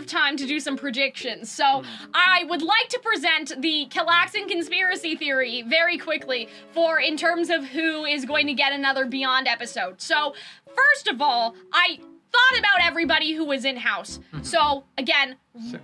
of time to do some predictions. So I would like to present the Calxiyn conspiracy theory very quickly in terms of who is going to get another Beyond episode. So first of all, I thought about everybody who was in-house. So, again,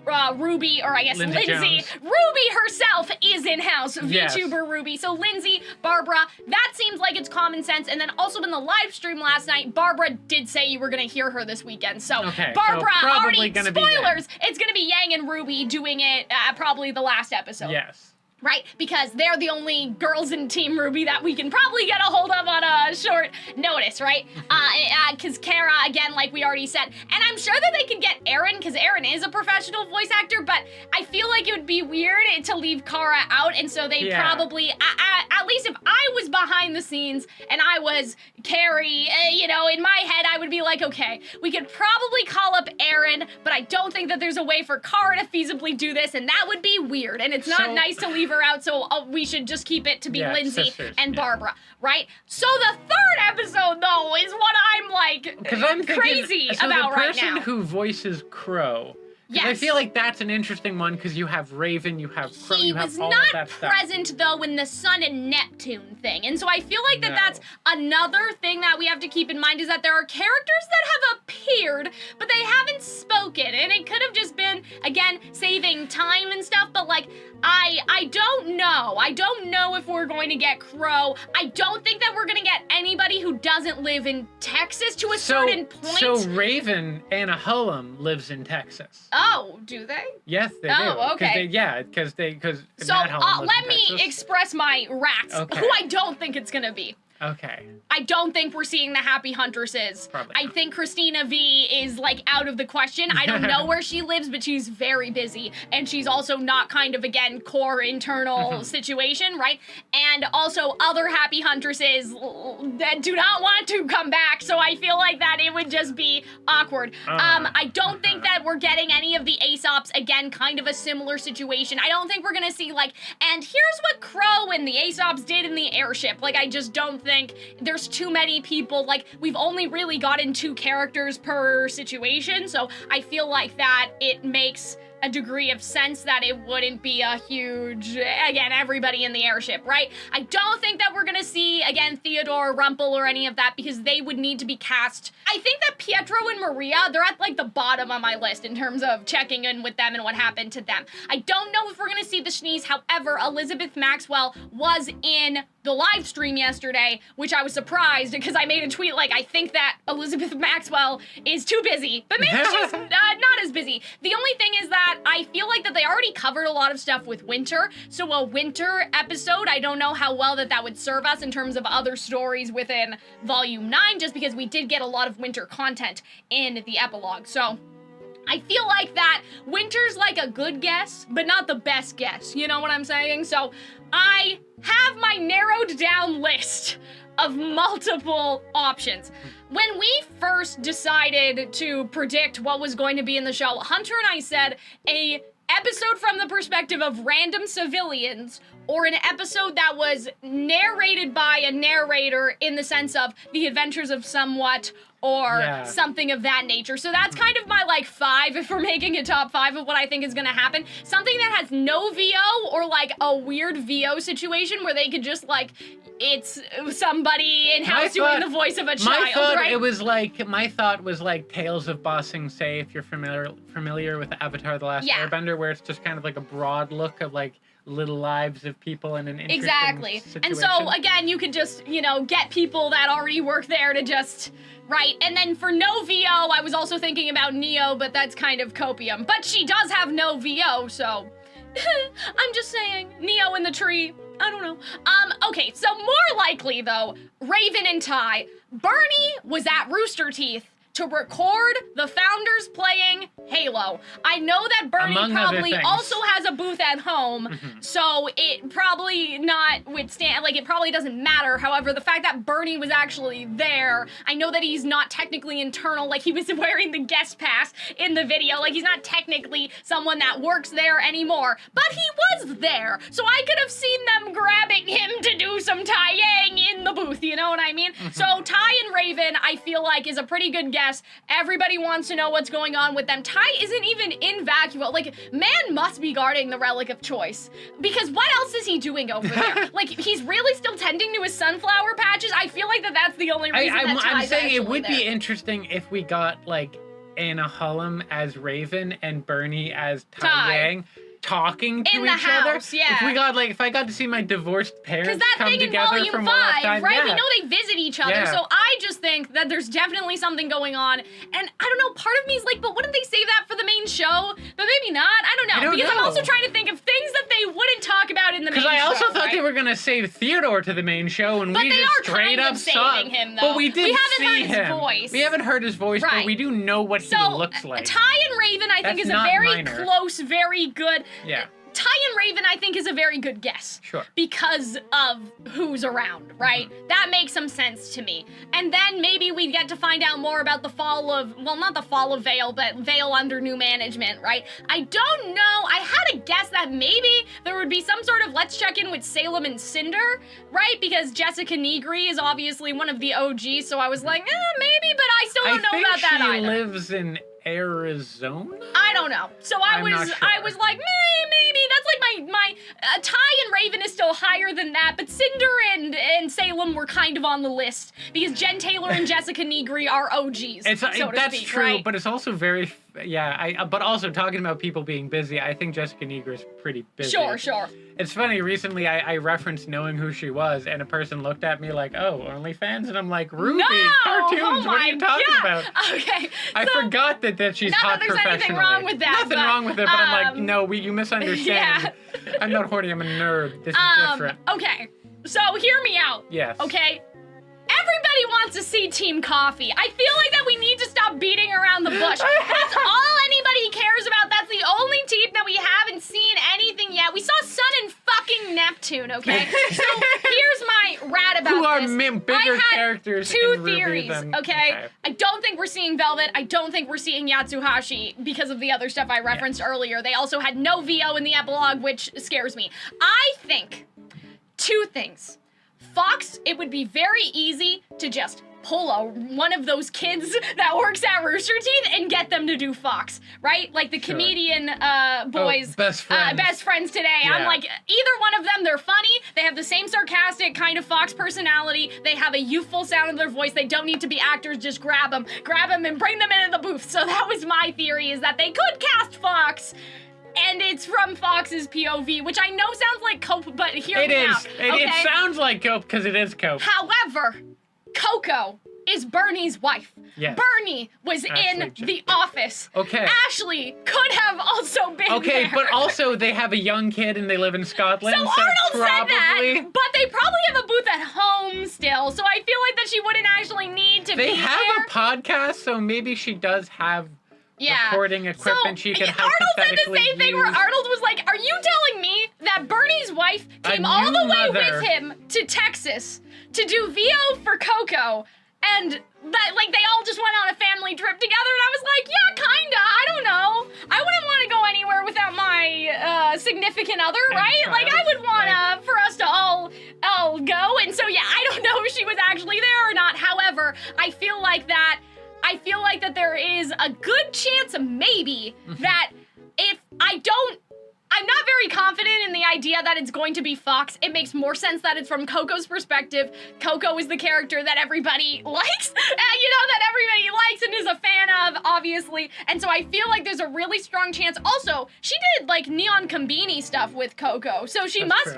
RWBY, or I guess Lindsay. RWBY herself is in-house, VTuber RWBY. So Lindsay, Barbara, that seems like it's common sense. And then also in the live stream last night, Barbara did say you were going to hear her this weekend. So Barbara, already, spoilers, it's going to be Yang and RWBY doing it probably the last episode. Yes. Right? Because they're the only girls in Team RWBY that we can probably get a hold of on a short notice, right? Because Kara, again, like we already said. And I'm sure that they could get Aaron, because Aaron is a professional voice actor, but I feel like it would be weird to leave Kara out, and so they probably, at least if I was behind the scenes and I was Carrie, you know, in my head, I would be like, okay, we could probably call up Aaron, but I don't think that there's a way for Kara to feasibly do this, and that would be weird, and it's not nice to leave her out, so we should just keep it to be Lindsay and Barbara, right? So the third episode, though, is what I'm like crazy about right now. The person who voices Crow, I feel like that's an interesting one because you have Raven, you have Crow, you have all of that stuff. He was not present, though, in the Sun and Neptune thing, and so I feel like that's another thing that we have to keep in mind is that there are characters that have appeared, but they haven't spoken, and it could have just been, again, saving time and stuff, but like, I don't know. I don't know if we're going to get Crow. I don't think that we're going to get anybody who doesn't live in Texas to a certain point. So Raven Anahullum lives in Texas. Oh, do they? Yes, they do. Oh, okay. Because so let me express my rats, who I don't think it's going to be. Okay. I don't think we're seeing the Happy Huntresses. Probably I think Christina V is, like, out of the question. I don't know where she lives, but she's very busy. And she's also not kind of, again, core internal situation, right? And also other Happy Huntresses that do not want to come back, so I feel like that it would just be awkward. I don't think that we're getting any of the Aesops, again, kind of a similar situation. I don't think we're gonna see, like, and here's what Crow and the Aesops did in the airship. Like, I just don't think there's too many people. Like, we've only really gotten 2 characters per situation, so I feel like that it makes a degree of sense that it wouldn't be a huge, again, everybody in the airship, right? I don't think that we're gonna see, again, Theodore, Rumpel, or any of that, because they would need to be cast. I think that Pietro and Maria, they're at, like, the bottom of my list in terms of checking in with them and what happened to them. I don't know if we're gonna see the Shnees. However, Elizabeth Maxwell was in the live stream yesterday, which I was surprised because I made a tweet like, I think that Elizabeth Maxwell is too busy, but maybe she's not as busy. The only thing is that I feel like that they already covered a lot of stuff with Winter, so a Winter episode, I don't know how well that would serve us in terms of other stories within Volume 9, just because we did get a lot of Winter content in the epilogue, so I feel like that Winter's like a good guess, but not the best guess, you know what I'm saying? So I have my narrowed down list of multiple options. When we first decided to predict what was going to be in the show, Hunter and I said a episode from the perspective of random civilians, or an episode that was narrated by a narrator in the sense of the adventures of somewhat, or something of that nature. So that's kind of my, like, 5, if we're making a top 5 of what I think is gonna happen. Something that has no VO, or, like, a weird VO situation where they could just, like, it's somebody in-house doing the voice of a child, right? My thought was like Tales of Bossing Say, if you're familiar with Avatar: The Last Airbender, where it's just kind of like a broad look of, like, little lives of people in an interesting situation. And so, again, you could just, you know, get people that already work there to just, right? And then for no VO, I was also thinking about Neo, but that's kind of copium. But she does have no VO, so I'm just saying, Neo in the tree, I don't know. Okay, so more likely, though, Raven and Ty. Bernie was at Rooster Teeth to record the founders playing Halo. I know that Bernie probably also has a booth at home, so it probably it probably doesn't matter. However, the fact that Bernie was actually there, I know that he's not technically internal, like he was wearing the guest pass in the video, like he's not technically someone that works there anymore, but he was there, so I could have seen them grabbing him to do some Ty-yang in the booth, you know what I mean? So Ty and Raven, I feel like, is a pretty good guess guess. Everybody wants to know what's going on with them. Ty isn't even in Vacuo. Like, man must be guarding the relic of choice. Because what else is he doing over there? Like, he's really still tending to his sunflower patches? I feel like that's the only reason that Ty's I'm saying it would there. be interesting if we got, like, Anna Hullum as Raven and Bernie as Tai Yang talking to in each the other. house, yeah. If I got to see my divorced parents that come thing in together Volume from 5, right? Yeah. We know they visit each other, Yeah. so I just think that there's definitely something going on. And I don't know, part of me is like, but wouldn't they save that for the main show? But maybe not. I don't know. Because I'm also trying to think of things that they wouldn't talk about in the main show. Because I also thought right? they were gonna save Theodore to the main show, and but we they just are straight kind up of saw. saving him, though. But we did haven't see heard his him. voice. We haven't heard his voice, Right. but we do know what he looks like. Ty and Raven, I think, That's is a not very minor. close, very good. Yeah. Ty and Raven, I think, is a very good guess. Sure. Because of who's around, right? That makes some sense to me. And then maybe we get to find out more about the fall of, well, not the fall of Vale, but Vale under new management, right? I don't know. I had a guess that maybe there would be some sort of let's check in with Salem and Cinder, right? Because Jessica Negri is obviously one of the OGs, so I was like, maybe, but I still don't know about that she either. lives in Arizona? I don't know. So I was not sure. like, maybe that's like my Ty and Raven is still higher than that, but Cinder and Salem were kind of on the list because Jen Taylor and Jessica Negri are OGs. That's speak, true, right? but it's also very but also talking about people being busy, I think Jessica Negri is pretty busy. Sure. It's funny, recently I referenced knowing who she was, and a person looked at me like, oh, OnlyFans? And I'm like, RWBY, No! cartoons, Oh what are you talking about? Okay. I forgot that she's not hot that there's anything professionally. wrong with that, Nothing but, wrong with it, but I'm like, no, you misunderstand. Yeah. I'm not horny, I'm a nerd. This is different. Okay. So hear me out. Yes. Okay. Everybody wants to see Team Coffee. I feel like that we need to stop beating around the bush. That's all anybody cares about. That's the only team that we haven't seen anything yet. We saw Sun and fucking Neptune, okay? So here's my rat about Who are this. bigger I had characters two in RWBY theories, than- okay? I don't think we're seeing Velvet. I don't think we're seeing Yatsuhashi because of the other stuff I referenced earlier. They also had no VO in the epilogue, which scares me. I think two things. Fox, it would be very easy to just pull one of those kids that works at Rooster Teeth and get them to do Fox, right? Like the comedian boys. Best Friends. Best Friends today. Yeah. I'm like, either one of them, they're funny, they have the same sarcastic kind of Fox personality, they have a youthful sound in their voice, they don't need to be actors, just grab them and bring them into the booth. So that was my theory, is that they could cast Fox, and it's from Fox's POV, which I know sounds like Cope, but hear me out. It sounds like Cope because it is Cope. However, Coco is Bernie's wife. Yes. Bernie was Ashley in Judd. The Office. Okay. Ashley could have also been Okay, there. but also they have a young kid and they live in Scotland. So Arnold said that, probably but they probably have a booth at home still, so I feel like that she wouldn't actually need to be they have there. a podcast, so maybe she does have recording equipment she could Arnold said the hypothetically same thing where use. Arnold was like, are you telling me that Bernie's wife came A all the new way mother. with him to Texas to do VO for Coco, and that like they all just went on a family trip together? And I was like, yeah, kinda. I don't know. I wouldn't want to go anywhere without my significant other, right? child, Like I would want right. for us to all go. And so yeah, I don't know if she was actually there or not. However, I feel like that there is a good chance, maybe, that if I'm not very confident in the idea that it's going to be Fox. It makes more sense that it's from Coco's perspective. Coco is the character that everybody likes, that everybody likes and is a fan of, obviously. And so I feel like there's a really strong chance. Also, she did like Neon Combini stuff with Coco, so she must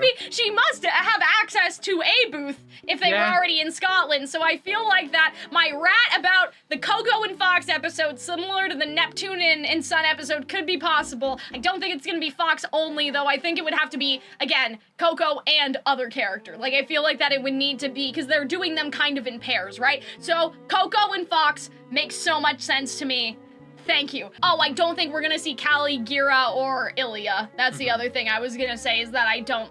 have access to a booth if they were already in Scotland. So I feel like that my rat about the Coco and Fox episode, similar to the Neptune and Sun episode, could be possible. I don't think it's gonna be Fox only, though. I think it would have to be, again, Coco and other character. Like, I feel like that it would need to be, because they're doing them kind of in pairs, right? So, Coco and Fox makes so much sense to me. Thank you. Oh, I don't think we're gonna see Callie, Gira, or Ilya. That's the other thing I was gonna say, is that I don't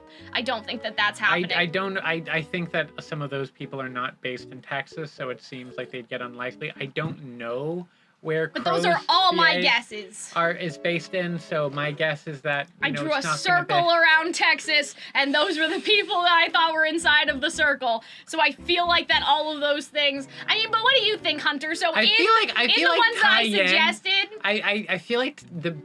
think that that's happening. I think that some of those people are not based in Texas, so it seems like they'd get unlikely. I don't know where But those are all my PA guesses. is based in, so my guess is that I drew a circle around Texas, and those were the people that I thought were inside of the circle. So I feel like that all of those things. I mean, but what do you think, Hunter? So I feel like ones that I suggested, I feel like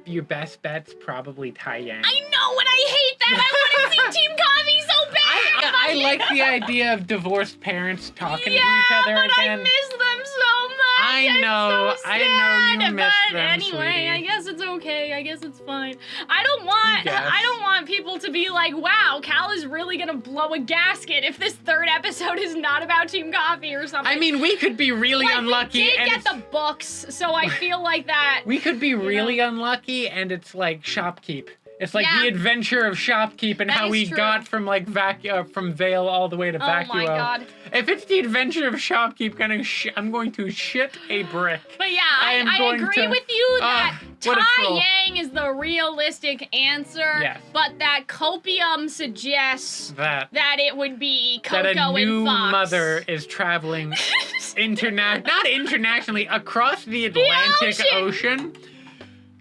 your best bet's probably Tai Yang. I know, and I hate that. I want to see Team Coffee so bad. I like the idea of divorced parents talking to each other but again. I miss them so much. I know, So I know you miss but them, anyway, sweetie. I guess it's okay. I guess it's fine. I don't want people to be like, wow, Cal is really gonna blow a gasket if this third episode is not about Team Coffee or something. I mean, we could be really unlucky. We did and get the books, so I feel like that. We could be really unlucky, and it's like Shopkeep. It's like Yeah. the adventure of Shopkeep and That how is we true. got from like from Vale all the way to Vacuo. Oh my god. If it's the adventure of Shopkeep, I'm going to shit a brick. But yeah, am I going agree to- with you that what a Tai troll. Yang is the realistic answer. Yes. But that Copium suggests That it would be Coco that a new and Fox. mother is traveling not internationally, across the Atlantic Ocean.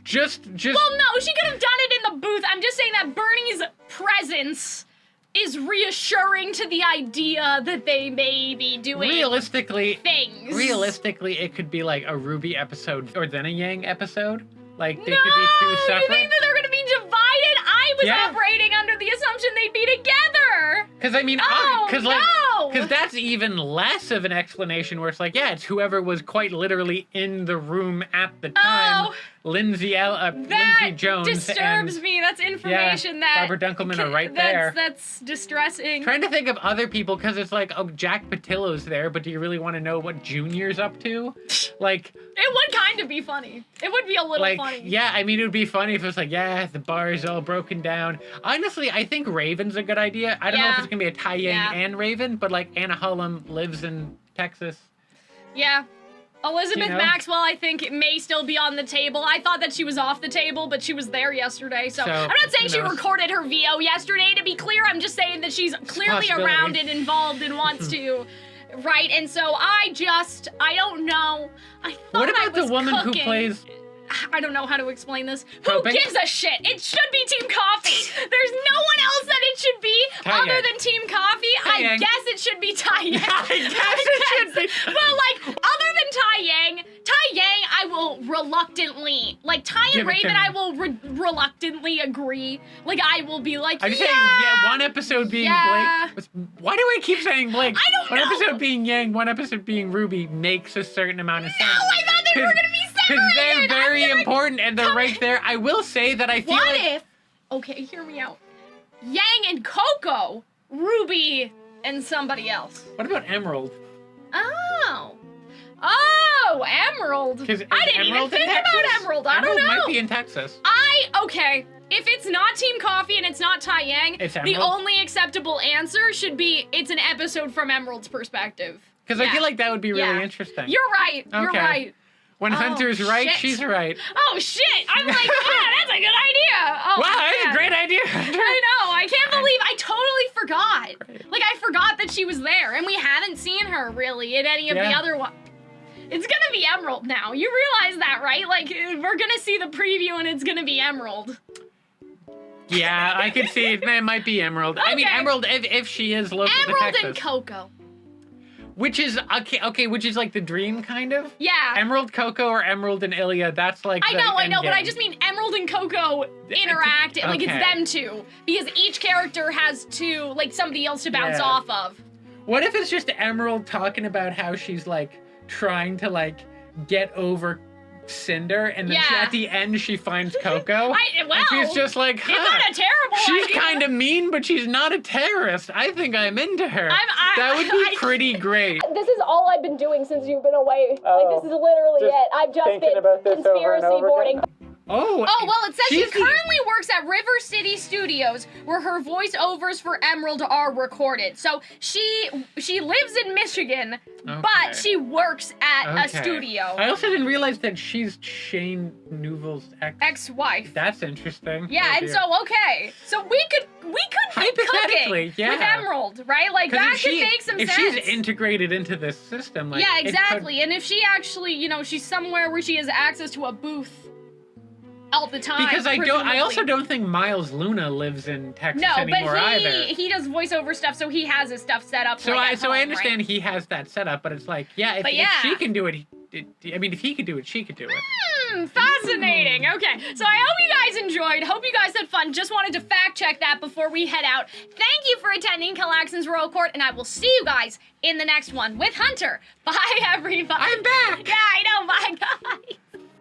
Just Well, no, she could have done it in the booth. I'm just saying that Bernie's presence is reassuring to the idea that they may be doing realistically, things. it could be like a RWBY episode or then a Yang episode. Like they No, could be two separate. you think that they're gonna be divided? I was Yeah. operating under the assumption they'd be together. Because I mean, Oh, no. because that's even less of an explanation. Where it's like, yeah, it's whoever was quite literally in the room at the time. Oh. Lindsay That Jones disturbs and me. That's information that Robert Dunkelman are right there. That's distressing. Trying to think of other people because it's like, oh, Jack Patillo's there, but do you really want to know what Junior's up to? Like, It would kind of be funny. It would be a little funny. yeah, I mean, it would be funny if it was like, yeah, the bar is all broken down. Honestly, I think Raven's a good idea. I don't know if Yeah. it's gonna be a Tai Yang Yeah. and Raven, but like Anna Hullum lives in Texas. Yeah. Elizabeth You know? Maxwell, I think, it may still be on the table. I thought that she was off the table, but she was there yesterday. So I'm not saying who she knows? recorded her VO yesterday, to be clear. I'm just saying that she's clearly possibility. around and involved and wants to. Right? And so I don't know. I thought What I about the was woman cooking. who plays? I don't know how to explain this. Who Coping? gives a shit? It should be Team Coffee. There's no one else that it should be Tai other Yang. than Team Coffee. Tai I Yang. guess it should be Tai Yang. I guess it should be. But like, other than Tai Yang, I will reluctantly, like Tai Give and it to Raven, me. I will reluctantly agree. Like, I will be like, I'm yeah. just saying, yeah, one episode being Yeah. Blake. Why do I keep saying Blake? I don't One know. episode being Yang, one episode being Ruby makes a certain amount of No, sense. I thought they were gonna be Because they're separated. very I'm gonna important and they're right there. I will say that I feel What like if? Okay, hear me out. Yang and Coco, Ruby, and somebody else. what about Emerald? Oh, Emerald. I 'Cause didn't even Emerald in think about Texas? Emerald. I don't Emerald know. might be in Texas. Okay. If it's not Team Coffee and it's not Tai Yang, It's the Emerald? only acceptable answer should be it's an episode from Emerald's perspective. Because I feel like that would be really Yeah. interesting. You're right. You're Okay. right. When Oh, Hunter's right, shit. she's right. Oh shit! I'm like, yeah, that's a good idea. Oh, Wow, that's man. a great idea, Hunter. I know. I can't believe I totally forgot. Like I forgot that she was there, and we haven't seen her really in any of the Yeah. other one. It's gonna be Emerald now. You realize that, right? Like we're gonna see the preview, and it's gonna be Emerald. Yeah, I could see it. It might be Emerald. I mean, Okay. Emerald, if she is local to Emerald Texas. and Coco. Which is, okay, which is like the dream, kind of? Yeah. Emerald Coco or Emerald and Ilya, that's like I the know, end but I game. just mean Emerald and Coco interact, like it's Okay. them two. Because each character has two, like somebody else to bounce Yeah. off of. What if it's just Emerald talking about how she's like trying to like get over Cinder, and then Yeah. at the end she finds Coco, Well, and she's just like, it's not a terrible she's idea. kind of mean, but she's not a terrorist. I think I'm into her. That would be pretty great. This is all I've been doing since you've been away. Oh. Like, this is literally Just it. I've just thinking been about this over and conspiracy over boarding. again. Oh, well, it says she she's the- currently works at River City Studios, where her voiceovers for Emerald are recorded. So she lives in Michigan, but she works at a studio. I also didn't realize that she's Shane Newville's ex-wife. That's interesting. Yeah, Oh, and so so we could be Hypothetically, cooking with Emerald, right? Like that could make some sense. If she's integrated into this system, like yeah, exactly. And if she actually, she's somewhere where she has access to a booth all the time. Because I also don't think Miles Luna lives in Texas anymore either. No, but he does voiceover stuff, so he has his stuff set up. So I understand he has that set up, but it's like, if she can do it, if he could do it, she could do it. Fascinating. Okay, so I hope you guys enjoyed. Hope you guys had fun. Just wanted to fact check that before we head out. Thank you for attending Calxiyn's Royal Court, and I will see you guys in the next one with Hunter. Bye, everybody. I'm back. Yeah, I know.